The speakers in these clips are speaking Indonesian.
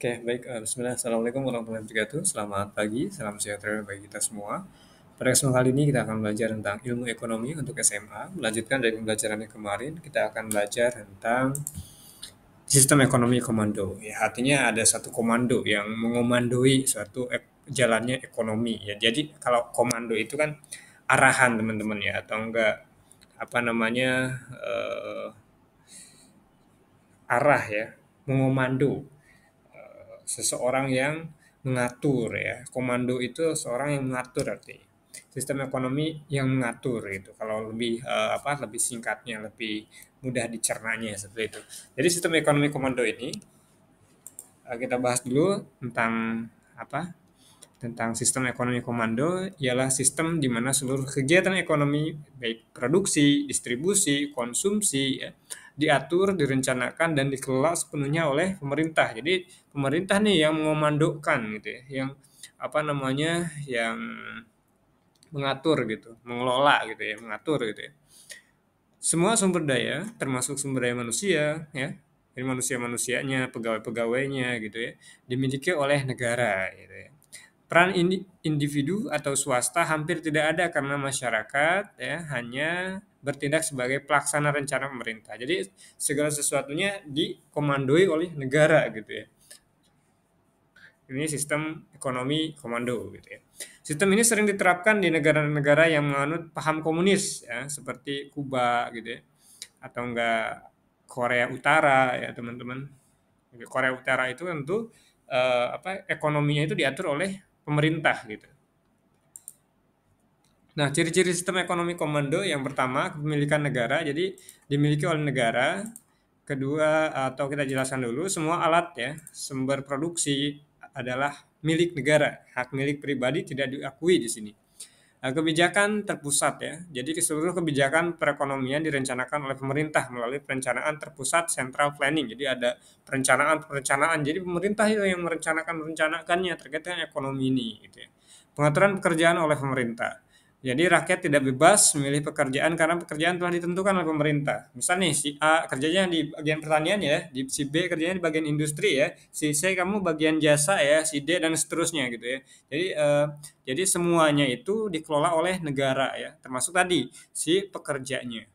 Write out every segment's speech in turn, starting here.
Oke, baik. Bismillah. Assalamualaikum warahmatullahi wabarakatuh. Selamat pagi, salam sejahtera bagi kita semua. Pada kesempatan kali ini kita akan belajar tentang ilmu ekonomi untuk SMA. Melanjutkan dari pembelajaran yang kemarin, kita akan belajar tentang sistem ekonomi komando. Ya, artinya ada satu komando yang mengomandoi suatu jalannya ekonomi. Ya, jadi kalau komando itu kan arahan teman-teman ya, atau enggak apa namanya arah ya, mengomando seseorang yang mengatur ya. Komando itu seorang yang mengatur artinya. Sistem ekonomi yang mengatur itu. Kalau lebih lebih singkatnya, lebih mudah dicernanya seperti itu. Jadi sistem ekonomi komando ini kita bahas dulu tentang apa? Tentang sistem ekonomi komando ialah sistem di mana seluruh kegiatan ekonomi baik produksi, distribusi, konsumsi ya, diatur, direncanakan dan dikelola sepenuhnya oleh pemerintah. Jadi pemerintah nih yang mengomandokan gitu ya, yang yang mengatur gitu, mengelola gitu ya, mengatur gitu ya. Semua sumber daya, termasuk sumber daya manusia, ya, dari manusia-manusianya, pegawai-pegawainya gitu ya, dimiliki oleh negara gitu ya. Peran individu atau swasta hampir tidak ada karena masyarakat ya hanya bertindak sebagai pelaksana rencana pemerintah. Jadi segala sesuatunya dikomandoi oleh negara gitu ya. Ini sistem ekonomi komando gitu ya. Sistem ini sering diterapkan di negara-negara yang menganut paham komunis ya, seperti Kuba gitu ya, atau enggak Korea Utara ya teman-teman. Korea Utara itu tentu ekonominya itu diatur oleh pemerintah gitu. Nah, ciri-ciri sistem ekonomi komando yang pertama kepemilikan negara, jadi dimiliki oleh negara. Kedua, atau kita jelaskan dulu, semua alat ya, sumber produksi adalah milik negara. Hak milik pribadi tidak diakui di sini. Nah, kebijakan terpusat ya. Jadi seluruh kebijakan perekonomian direncanakan oleh pemerintah melalui perencanaan terpusat central planning. Jadi ada perencanaan-perencanaan. Jadi pemerintah itu yang merencanakannya terkait dengan ekonomi ini gitu ya. Pengaturan pekerjaan oleh pemerintah. Jadi rakyat tidak bebas memilih pekerjaan karena pekerjaan telah ditentukan oleh pemerintah. Misal nih si A kerjanya di bagian pertanian ya, si B kerjanya di bagian industri ya, si C kamu bagian jasa ya, si D dan seterusnya gitu ya. Jadi semuanya itu dikelola oleh negara ya, termasuk tadi si pekerjanya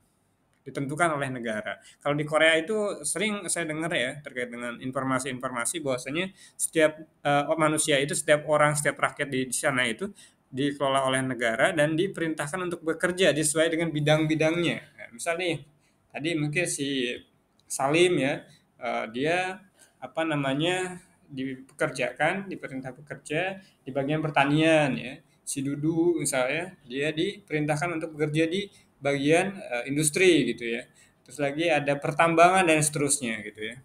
ditentukan oleh negara. Kalau di Korea itu sering saya dengar ya terkait dengan informasi-informasi bahwasanya setiap manusia itu, setiap orang, setiap rakyat di sana itu dikelola oleh negara dan diperintahkan untuk bekerja sesuai dengan bidang-bidangnya. Nah, misal nih, tadi mungkin si Salim ya, dia dipekerjakan, diperintah bekerja di bagian pertanian ya. Si Dudu misalnya, dia diperintahkan untuk bekerja di bagian industri gitu ya. Terus lagi ada pertambangan dan seterusnya gitu ya.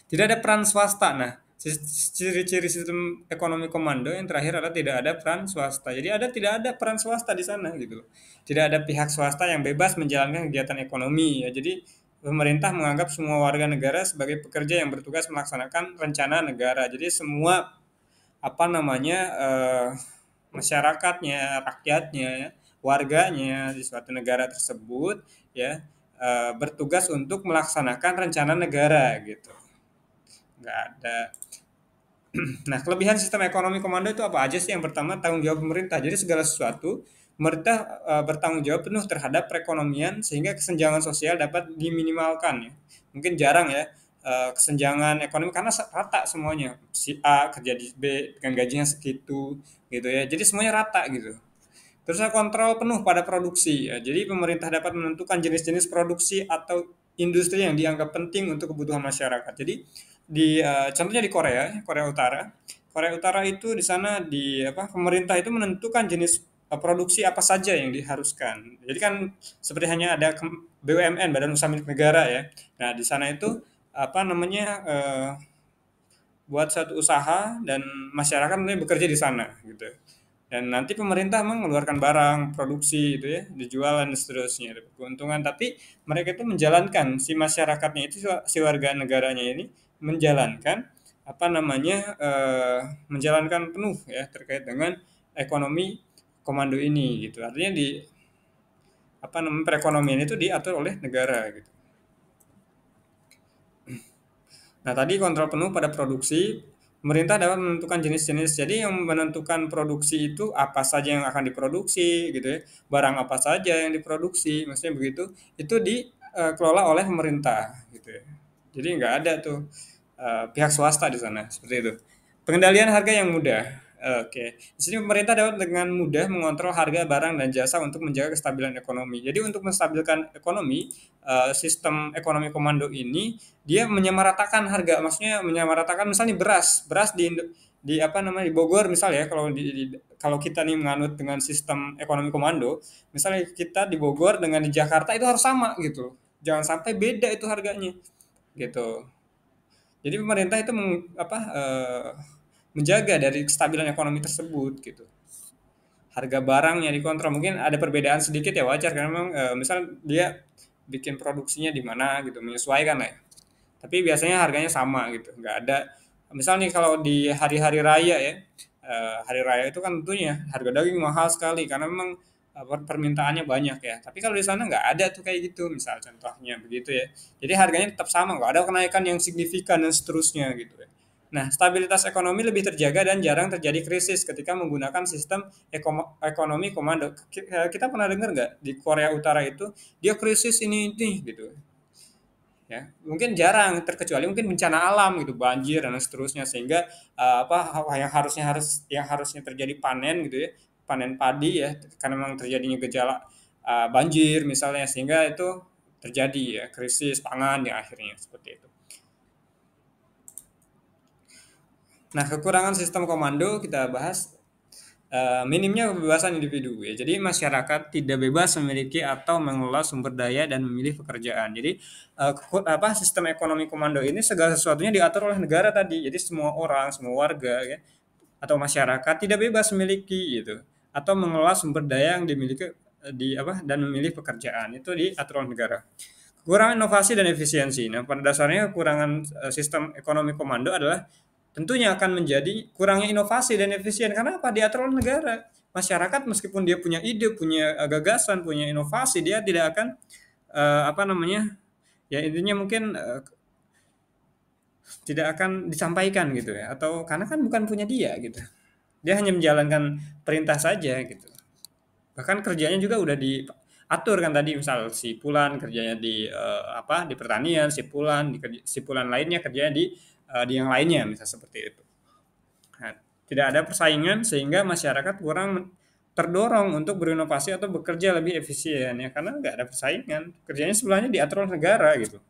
Tidak ada peran swasta. Nah, ciri-ciri sistem ekonomi komando yang terakhir adalah tidak ada peran swasta. Jadi tidak ada peran swasta di sana gitu loh. Tidak ada pihak swasta yang bebas menjalankan kegiatan ekonomi ya. Jadi pemerintah menganggap semua warga negara sebagai pekerja yang bertugas melaksanakan rencana negara. Jadi semua eh, masyarakatnya, rakyatnya, ya, warganya di suatu negara tersebut ya bertugas untuk melaksanakan rencana negara gitu. Nggak ada. Nah, kelebihan sistem ekonomi komando itu apa aja sih? Yang pertama, tanggung jawab pemerintah. Jadi segala sesuatu pemerintah bertanggung jawab penuh terhadap perekonomian sehingga kesenjangan sosial dapat diminimalkan ya. Mungkin jarang ya kesenjangan ekonomi karena rata semuanya. Si A kerja di B dengan gajinya segitu gitu ya. Jadi semuanya rata gitu. Terus ada kontrol penuh pada produksi ya. Jadi pemerintah dapat menentukan jenis-jenis produksi atau industri yang dianggap penting untuk kebutuhan masyarakat. Jadi contohnya di Korea, Korea Utara. Korea Utara itu di sana pemerintah itu menentukan jenis produksi apa saja yang diharuskan. Jadi kan seperti hanya ada BUMN, Badan Usaha Milik Negara ya. Nah, di sana itu buat satu usaha dan masyarakat mulai bekerja di sana gitu. Dan nanti pemerintah mengeluarkan barang, produksi itu ya, dijual dan seterusnya, ada keuntungan. Tapi mereka itu menjalankan si masyarakatnya itu si warga negaranya ini menjalankan menjalankan penuh ya terkait dengan ekonomi komando ini gitu. Artinya perekonomian itu diatur oleh negara gitu. Nah, tadi kontrol penuh pada produksi, pemerintah dapat menentukan jenis-jenis. Jadi yang menentukan produksi itu apa saja yang akan diproduksi gitu ya, barang apa saja yang diproduksi, maksudnya begitu, itu dikelola oleh pemerintah gitu ya. Jadi nggak ada tuh pihak swasta di sana, seperti itu. Pengendalian harga yang mudah. Oke, di sini pemerintah dapat dengan mudah mengontrol harga barang dan jasa untuk menjaga kestabilan ekonomi. Jadi untuk menstabilkan ekonomi, sistem ekonomi komando ini dia menyamaratakan harga, maksudnya menyamaratakan misalnya beras, beras di apa namanya di Bogor misalnya, kalau kalau kita nih menganut dengan sistem ekonomi komando, misalnya kita di Bogor dengan di Jakarta itu harus sama gitu, jangan sampai beda itu harganya gitu. Jadi pemerintah itu menjaga dari kestabilan ekonomi tersebut gitu. Harga barang yang dikontrol mungkin ada perbedaan sedikit ya, wajar karena memang misal dia bikin produksinya di mana gitu, menyesuaikan lah ya. Tapi biasanya harganya sama gitu, nggak ada. Misal nih kalau di hari-hari raya ya, hari raya itu kan tentunya harga daging mahal sekali karena memang permintaannya banyak ya. Tapi kalau di sana nggak ada tuh kayak gitu, misal contohnya begitu ya. Jadi harganya tetap sama, nggak ada kenaikan yang signifikan dan seterusnya gitu ya. Nah, stabilitas ekonomi lebih terjaga dan jarang terjadi krisis ketika menggunakan sistem ekonomi komando. Kita pernah dengar nggak di Korea Utara itu dia krisis ini gitu ya, mungkin jarang, terkecuali mungkin bencana alam gitu, banjir dan seterusnya, sehingga yang harusnya terjadi panen gitu ya, panen padi ya, karena memang terjadinya gejala banjir misalnya, sehingga itu terjadi ya krisis pangan di akhirnya seperti itu. Nah, kekurangan sistem komando kita bahas. Minimnya kebebasan individu ya. Jadi masyarakat tidak bebas memiliki atau mengelola sumber daya dan memilih pekerjaan. Jadi sistem ekonomi komando ini segala sesuatunya diatur oleh negara tadi. Jadi semua orang, semua warga ya atau masyarakat tidak bebas memiliki gitu atau mengelola sumber daya yang dimiliki dan memilih pekerjaan. Itu diatur oleh negara. Kekurangan inovasi dan efisiensi. Nah, pada dasarnya kekurangan sistem ekonomi komando adalah tentunya akan menjadi kurangnya inovasi dan efisien. Karena apa? Diatur oleh negara. Masyarakat meskipun dia punya ide, punya gagasan, punya inovasi, dia tidak akan apa namanya? Ya intinya mungkin tidak akan disampaikan gitu ya, atau karena kan bukan punya dia gitu. Dia hanya menjalankan perintah saja gitu. Bahkan kerjanya juga udah diatur kan tadi, misal si Fulan kerjanya di pertanian, si Fulan lainnya kerjanya di yang lainnya, misal seperti itu. Nah, tidak ada persaingan sehingga masyarakat kurang terdorong untuk berinovasi atau bekerja lebih efisien ya, karena nggak ada persaingan, kerjanya sebelahnya diatur oleh negara gitu.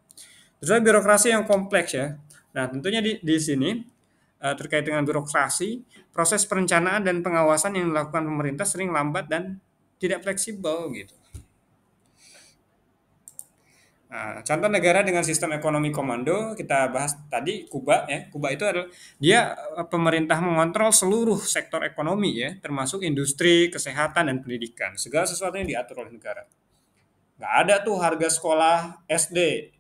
Terus ada birokrasi yang kompleks ya. Nah, tentunya di sini terkait dengan birokrasi, proses perencanaan dan pengawasan yang dilakukan pemerintah sering lambat dan tidak fleksibel gitu. Nah, contoh negara dengan sistem ekonomi komando kita bahas tadi Kuba ya. Kuba itu adalah dia pemerintah mengontrol seluruh sektor ekonomi ya, termasuk industri, kesehatan dan pendidikan. Segala sesuatunya diatur oleh negara. Nggak ada tuh harga sekolah SD,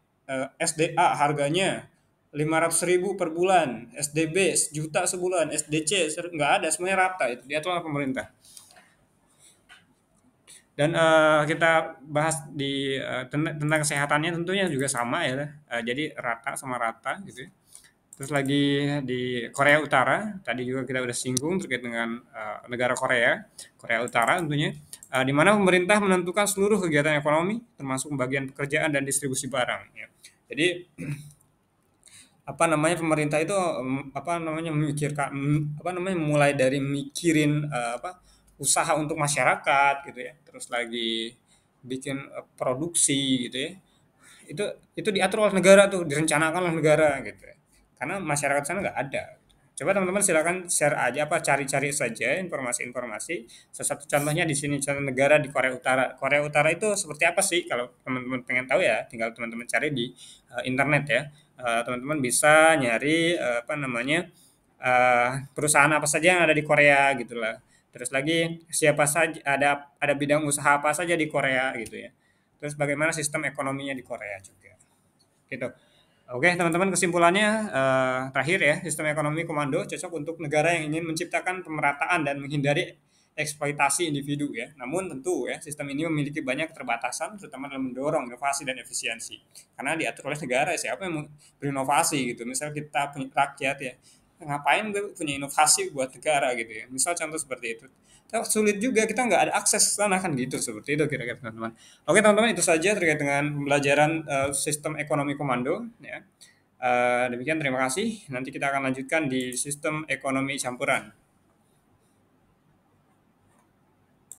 SDA harganya 500.000 per bulan, SDB sejuta sebulan, SDC nggak ada, semuanya rata, itu diatur oleh pemerintah. Dan kita bahas tentang kesehatannya tentunya juga sama ya, jadi rata sama rata gitu ya. Terus lagi di Korea Utara, tadi juga kita udah singgung terkait dengan negara Korea, Korea Utara tentunya, di mana pemerintah menentukan seluruh kegiatan ekonomi, termasuk pembagian pekerjaan dan distribusi barang. Ya. Jadi apa namanya pemerintah itu apa namanya memikirkan apa namanya mulai dari mikirin usaha untuk masyarakat gitu ya, terus lagi bikin produksi gitu ya, itu itu diatur oleh negara tuh, direncanakan oleh negara gitu ya. Karena masyarakat sana nggak ada. Coba teman-teman silakan share aja, cari-cari saja informasi-informasi. Salah satu contohnya di sini, contoh negara di Korea Utara. Korea Utara itu seperti apa sih? Kalau teman-teman pengen tahu ya, tinggal teman-teman cari di internet ya. Teman-teman bisa nyari apa namanya perusahaan apa saja yang ada di Korea gitulah. Terus lagi siapa saja, ada bidang usaha apa saja di Korea gitu ya. Terus bagaimana sistem ekonominya di Korea juga. Gitu. Oke, teman-teman, kesimpulannya terakhir ya, sistem ekonomi komando cocok untuk negara yang ingin menciptakan pemerataan dan menghindari eksploitasi individu ya. Namun tentu ya sistem ini memiliki banyak keterbatasan terutama dalam mendorong inovasi dan efisiensi. Karena diatur oleh negara, siapa yang mau berinovasi gitu. Misal kita punya rakyat ya, ngapain gue punya inovasi buat negara gitu ya. Misal contoh seperti itu. Sulit juga, kita nggak ada akses ke sana kan gitu, seperti itu kira-kira teman-teman. Oke teman-teman, itu saja terkait dengan pembelajaran sistem ekonomi komando ya. Demikian, terima kasih. Nanti kita akan lanjutkan di sistem ekonomi campuran.